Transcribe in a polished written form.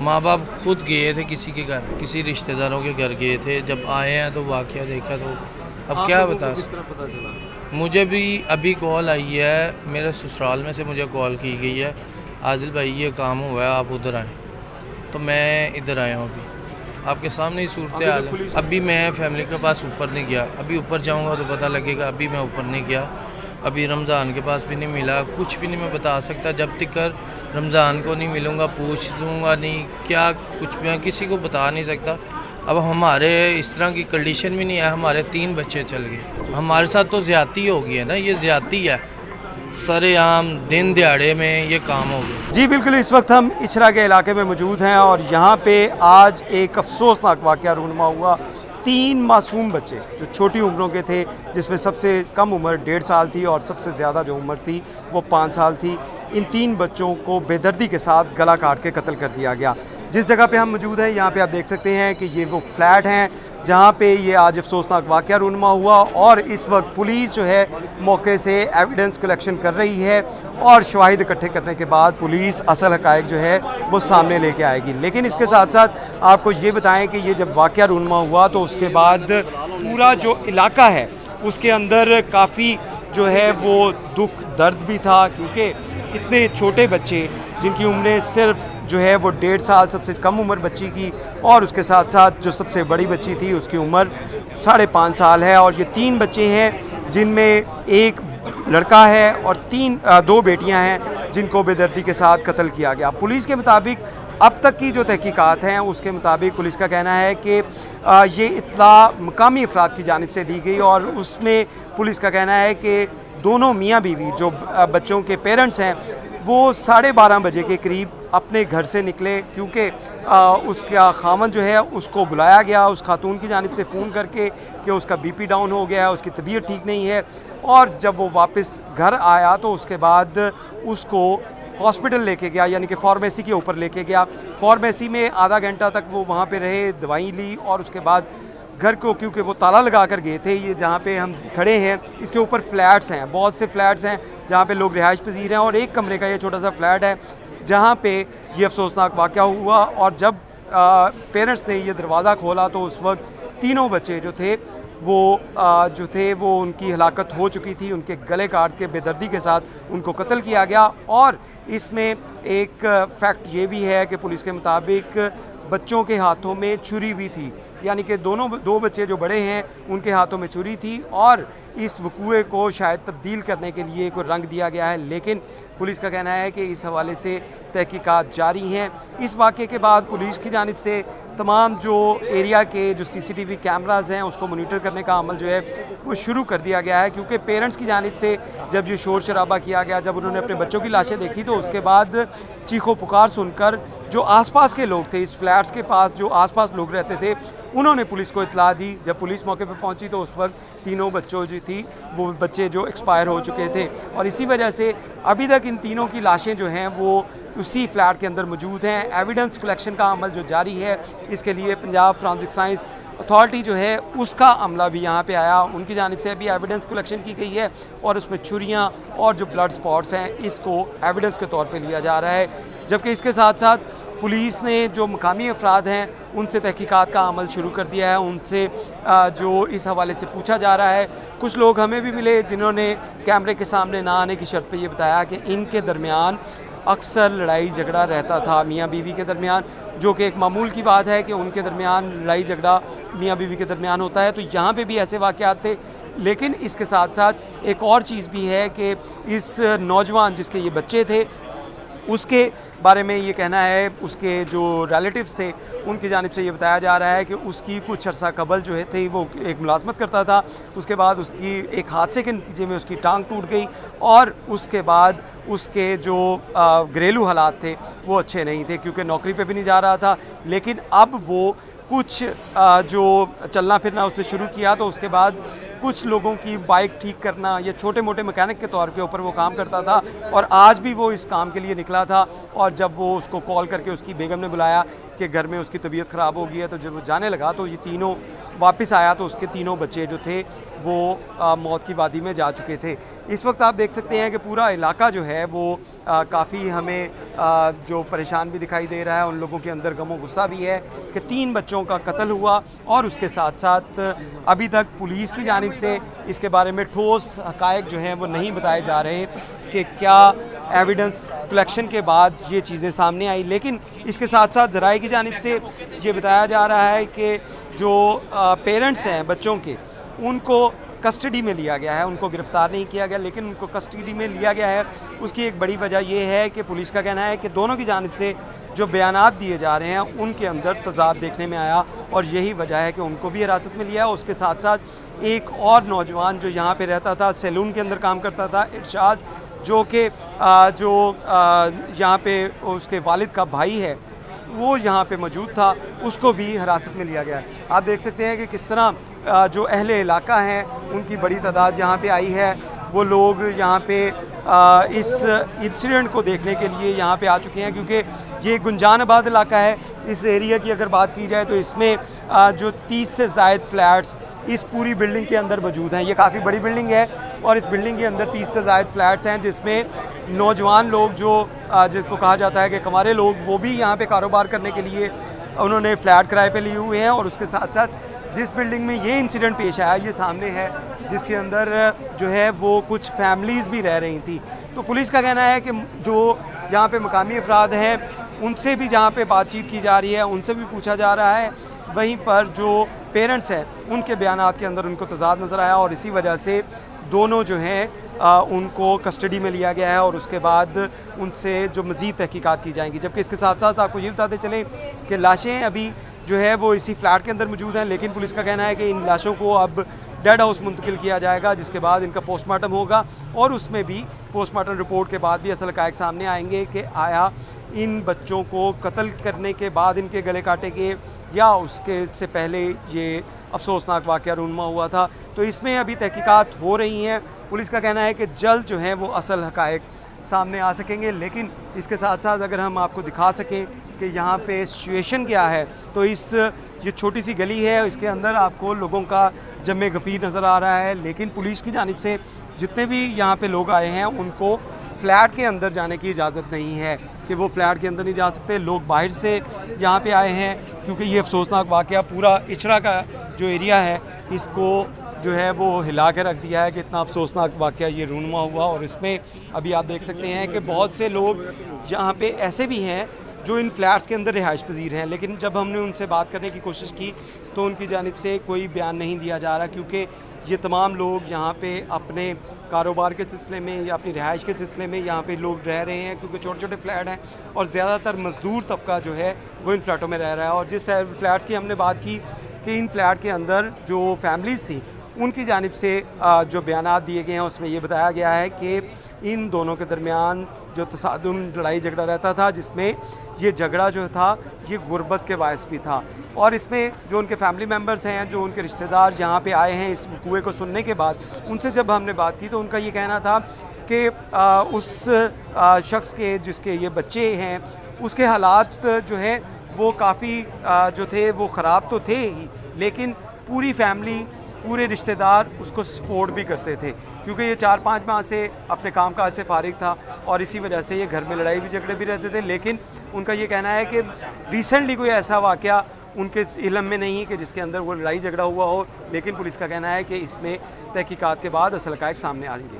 माँ बाप खुद गए थे किसी के घर, किसी रिश्तेदारों के घर गए थे। जब आए हैं तो वाक़या देखा तो अब क्या बता सकते। पता चला? मुझे भी अभी कॉल आई है, मेरे ससुराल में से मुझे कॉल की गई है, आदिल भाई ये काम हुआ है, आप उधर आएँ। तो मैं इधर आया हूँ, अभी आपके सामने ही सूरत हाल है। अभी मैं फैमिली के पास ऊपर नहीं गया, अभी ऊपर जाऊँगा तो पता लगेगा। अभी मैं ऊपर नहीं गया, अभी रमज़ान के पास भी नहीं मिला, कुछ भी नहीं मैं बता सकता। जब तक रमज़ान को नहीं मिलूँगा पूछ दूँगा नहीं क्या, कुछ मैं किसी को बता नहीं सकता। अब हमारे इस तरह की कंडीशन भी नहीं है, हमारे 3 बच्चे चल गए। हमारे साथ तो ज़्यादती हो गई है ना, ये ज़्यादती है, सरेआम दिन दिहाड़े में ये काम हो गया। जी बिल्कुल, इस वक्त हम इचरा के इलाके में मौजूद हैं और यहाँ पे आज एक अफसोसनाक वाक़या रूनुमा हुआ। 3 मासूम बच्चे जो छोटी उम्रों के थे, जिसमें सबसे कम उम्र 1.5 साल थी और सबसे ज़्यादा जो उम्र थी वो 5 साल थी। इन 3 बच्चों को बेदर्दी के साथ गला काट के कत्ल कर दिया गया। जिस जगह पे हम मौजूद हैं यहाँ पे आप देख सकते हैं कि ये वो फ्लैट हैं जहाँ पे ये आज अफसोसनाक वाक़या रूनुमा हुआ और इस वक्त पुलिस जो है मौके से एविडेंस कलेक्शन कर रही है और शवाहिद इकट्ठे करने के बाद पुलिस असल हक़ाइक़ जो है वो सामने लेके आएगी। लेकिन इसके साथ साथ आपको ये बताएं कि ये जब वाक़या रूनुमा हुआ तो उसके बाद पूरा जो इलाका है उसके अंदर काफ़ी जो है वो दुख दर्द भी था, क्योंकि इतने छोटे बच्चे जिनकी उम्रें सिर्फ जो है वो 1.5 साल सबसे कम उम्र बच्ची की और उसके साथ साथ जो सबसे बड़ी बच्ची थी उसकी उम्र 5.5 साल है। और ये 3 बच्चे हैं जिनमें एक लड़का है और 2 बेटियां हैं जिनको बेदर्दी के साथ कत्ल किया गया। पुलिस के मुताबिक अब तक की जो तहकीकात हैं उसके मुताबिक पुलिस का कहना है कि ये इत्तला मकामी अफराद की जानिब से दी गई और उसमें पुलिस का कहना है कि दोनों मियाँ बीवी जो बच्चों के पेरेंट्स हैं वो 12:30 बजे के करीब अपने घर से निकले, क्योंकि उसका खामन जो है उसको बुलाया गया उस खातून की जानिब से फ़ोन करके कि उसका बीपी डाउन हो गया है, उसकी तबीयत ठीक नहीं है। और जब वो वापस घर आया तो उसके बाद उसको हॉस्पिटल लेके गया, यानी कि फार्मेसी के ऊपर लेके गया। फार्मेसी में आधा घंटा तक वो वहाँ पे रहे, दवाई ली और उसके बाद घर को, क्योंकि वो ताला लगा कर गए थे। ये जहाँ पे हम खड़े हैं इसके ऊपर फ्लैट्स हैं, बहुत से फ्लैट्स हैं जहाँ पे लोग रिहाइश पजीर हैं और एक कमरे का ये छोटा सा फ्लैट है जहाँ पे ये अफसोसनाक वाक़या हुआ। और जब पेरेंट्स ने ये दरवाज़ा खोला तो उस वक्त तीनों बच्चे जो थे वो उनकी हलाकत हो चुकी थी, उनके गले काट के बेदर्दी के साथ उनको कत्ल किया गया। और इसमें एक फैक्ट ये भी है कि पुलिस के मुताबिक बच्चों के हाथों में छुरी भी थी, यानी कि 2 बच्चे जो बड़े हैं उनके हाथों में छुरी थी और इस वकूए को शायद तब्दील करने के लिए कोई रंग दिया गया है। लेकिन पुलिस का कहना है कि इस हवाले से तहकीकात जारी हैं। इस वाक़े के बाद पुलिस की जानिब से तमाम जो एरिया के जो CCTV कैमराज़ हैं उसको मोनीटर करने का अमल जो है वो शुरू कर दिया गया है, क्योंकि पेरेंट्स की जानिब से जब ये शोर शराबा किया गया, जब उन्होंने अपने बच्चों की लाशें देखी तो उसके बाद चीखों पुकार सुनकर जो आसपास के लोग थे, इस फ्लैट्स के पास जो आसपास लोग रहते थे, उन्होंने पुलिस को इत्तला दी। जब पुलिस मौके पर पहुंची तो उस वक्त तीनों बच्चों जो थी वो बच्चे जो एक्सपायर हो चुके थे और इसी वजह से अभी तक इन तीनों की लाशें जो हैं वो उसी फ्लैट के अंदर मौजूद हैं। एविडेंस कलेक्शन का अमल जो जारी है, इसके लिए पंजाब फॉरेंसिक साइंस अथॉरिटी जो है उसका अमला भी यहाँ पे आया, उनकी जानिब से भी एविडेंस कलेक्शन की गई है और उसमें छुरियाँ और जो ब्लड स्पॉट्स हैं इसको एविडेंस के तौर पे लिया जा रहा है। जबकि इसके साथ साथ पुलिस ने जो मकामी अफराद हैं उनसे तहकीकात का अमल शुरू कर दिया है, उनसे जो इस हवाले से पूछा जा रहा है। कुछ लोग हमें भी मिले जिन्होंने कैमरे के सामने ना आने की शर्त पे ये बताया कि इनके दरमियान अक्सर लड़ाई झगड़ा रहता था मियाँ बीवी के दरमियान, जो कि एक मामूल की बात है कि उनके दरमियान लड़ाई झगड़ा मियाँ बीवी के दरमियान होता है। तो यहाँ पे भी ऐसे वाक़यात थे। लेकिन इसके साथ साथ एक और चीज़ भी है कि इस नौजवान जिसके ये बच्चे थे उसके बारे में ये कहना है, उसके जो रिलेटिव्स थे उनकी जानिब से ये बताया जा रहा है कि उसकी कुछ अर्सा कबल जो है थे वो एक मुलाजमत करता था, उसके बाद उसकी एक हादसे के नतीजे में उसकी टांग टूट गई और उसके बाद उसके जो घरेलू हालात थे वो अच्छे नहीं थे, क्योंकि नौकरी पे भी नहीं जा रहा था। लेकिन अब वो कुछ जो चलना फिरना उसने शुरू किया तो उसके बाद कुछ लोगों की बाइक ठीक करना या छोटे मोटे मैकेनिक के तौर के ऊपर वो काम करता था और आज भी वो इस काम के लिए निकला था। और जब वो उसको कॉल करके उसकी बेगम ने बुलाया के घर में उसकी तबीयत ख़राब हो गई है। तो जब वो जाने लगा तो ये तीनों वापस आया तो उसके तीनों बच्चे जो थे वो मौत की वादी में जा चुके थे। इस वक्त आप देख सकते हैं कि पूरा इलाका जो है वो काफ़ी हमें जो परेशान भी दिखाई दे रहा है। उन लोगों के अंदर गमो गुस्सा भी है कि 3 बच्चों का कत्ल हुआ और उसके साथ साथ अभी तक पुलिस की जानिब से इसके बारे में ठोस हक़ाइक़ जो हैं वो नहीं बताए जा रहे कि क्या एविडेंस कलेक्शन के बाद ये चीज़ें सामने आई। लेकिन इसके साथ साथ ज़राए की जानिब से ये बताया जा रहा है कि जो पेरेंट्स हैं बच्चों के, उनको कस्टडी में लिया गया है, उनको गिरफ़्तार नहीं किया गया लेकिन उनको कस्टडी में लिया गया है। उसकी एक बड़ी वजह यह है कि पुलिस का कहना है कि दोनों की जानिब से जो बयानात दिए जा रहे हैं उनके अंदर तज़ाद देखने में आया और यही वजह है कि उनको भी हिरासत में लिया। उसके साथ साथ एक और नौजवान जो यहाँ पे रहता था, सैलून के अंदर काम करता था, इरशाद, जो कि यहाँ पे उसके वालिद का भाई है, वो यहाँ पे मौजूद था, उसको भी हिरासत में लिया गया। आप देख सकते हैं कि किस तरह जो अहले इलाका हैं उनकी बड़ी तादाद यहाँ पे आई है। वो लोग यहाँ पे इस इंसिडेंट को देखने के लिए यहाँ पे आ चुके हैं क्योंकि ये गुंजान आबाद इलाका है। इस एरिया की अगर बात की जाए तो इसमें जो 30 से ज़ायद फ्लैट्स इस पूरी बिल्डिंग के अंदर मौजूद हैं। ये काफ़ी बड़ी बिल्डिंग है और इस बिल्डिंग के अंदर 30 से ज़ायद फ्लैट्स हैं जिसमें नौजवान लोग जो जिसको कहा जाता है कि कमारे लोग, वो भी यहाँ पे कारोबार करने के लिए उन्होंने फ़्लैट किराए पे लिए हुए हैं। और उसके साथ साथ जिस बिल्डिंग में ये इंसिडेंट पेश आया, ये सामने है, जिसके अंदर जो है वो कुछ फैमिलीज़ भी रह रही थी। तो पुलिस का कहना है कि जो यहाँ पे मकामी अफराद हैं उनसे भी जहाँ पे बातचीत की जा रही है, उनसे भी पूछा जा रहा है। वहीं पर जो पेरेंट्स हैं उनके बयानात के अंदर उनको तज़ाद नज़र आया और इसी वजह से दोनों जो हैं उनको कस्टडी में लिया गया है और उसके बाद उनसे जो मज़ीद तहकीकात की जाएंगी। जबकि इसके साथ साथ आपको ये बताते चलें कि लाशें अभी जो है वो इसी फ्लैट के अंदर मौजूद हैं, लेकिन पुलिस का कहना है कि इन लाशों को अब डेड हाउस मुंतकिल किया जाएगा, जिसके बाद इनका पोस्टमार्टम होगा और उसमें भी पोस्टमार्टम रिपोर्ट के बाद भी असल हक़ाइक़ सामने आएंगे कि आया इन बच्चों को कत्ल करने के बाद इनके गले काटे गए या उसके से पहले ये अफसोसनाक वाक़या रूनुमा हुआ था। तो इसमें अभी तहकीकात हो रही हैं। पुलिस का कहना है कि जल्द जो है वो असल हक़ाइक़ सामने आ सकेंगे। लेकिन इसके साथ साथ अगर हम आपको दिखा सकें कि यहाँ पे सिचुएशन क्या है, तो ये छोटी सी गली है, इसके अंदर आपको लोगों का जमे गफ़ीर नज़र आ रहा है। लेकिन पुलिस की जानिब से जितने भी यहाँ पे लोग आए हैं उनको फ़्लैट के अंदर जाने की इजाज़त नहीं है कि वो फ़्लैट के अंदर नहीं जा सकते। लोग बाहर से यहाँ पे आए हैं क्योंकि ये अफसोसनाक वाक़या पूरा इचरा का जो एरिया है इसको जो है वो हिला के रख दिया है कि इतना अफसोसनाक वाक़या ये रूनुमा हुआ। और इसमें अभी आप देख सकते हैं कि बहुत से लोग यहाँ पे ऐसे भी हैं जो इन फ्लैट्स के अंदर रिहाइश पजीर हैं, लेकिन जब हमने उनसे बात करने की कोशिश की तो उनकी जानिब से कोई बयान नहीं दिया जा रहा क्योंकि ये तमाम लोग यहाँ पे अपने कारोबार के सिलसिले में या अपनी रिहाइश के सिलसिले में यहाँ पे लोग रह रहे हैं क्योंकि छोटे छोटे फ्लैट हैं और ज़्यादातर मज़दूर तबका जो है वो इन फ्लैटों में रह रहा है। और जिस फ्लैट्स की हमने बात की कि इन फ्लैट के अंदर जो फैमिलीज़ थी उनकी जानिब से जो बयानात दिए गए हैं उसमें ये बताया गया है कि इन दोनों के दरमियान जो तसादुम लड़ाई झगड़ा रहता था, जिसमें ये झगड़ा जो था ये गुर्बत के बायस भी था। और इसमें जो उनके फैमिली मेम्बर्स हैं, जो उनके रिश्तेदार यहाँ पे आए हैं इस वक़ूए को सुनने के बाद, उनसे जब हमने बात की तो उनका ये कहना था कि उस शख्स के जिसके ये बच्चे हैं उसके हालात जो है वो काफ़ी जो थे वो ख़राब तो थे ही, लेकिन पूरी फैमिली, पूरे रिश्तेदार उसको सपोर्ट भी करते थे क्योंकि ये 4-5 माह से अपने काम काज से फारिग था और इसी वजह से ये घर में लड़ाई भी झगड़े भी रहते थे। लेकिन उनका ये कहना है कि रिसेंटली कोई ऐसा वाक़या उनके इल्म में नहीं है कि जिसके अंदर वो लड़ाई झगड़ा हुआ हो, लेकिन पुलिस का कहना है कि इसमें तहकीकात के बाद असल हक़ाइक़ सामने आएंगे।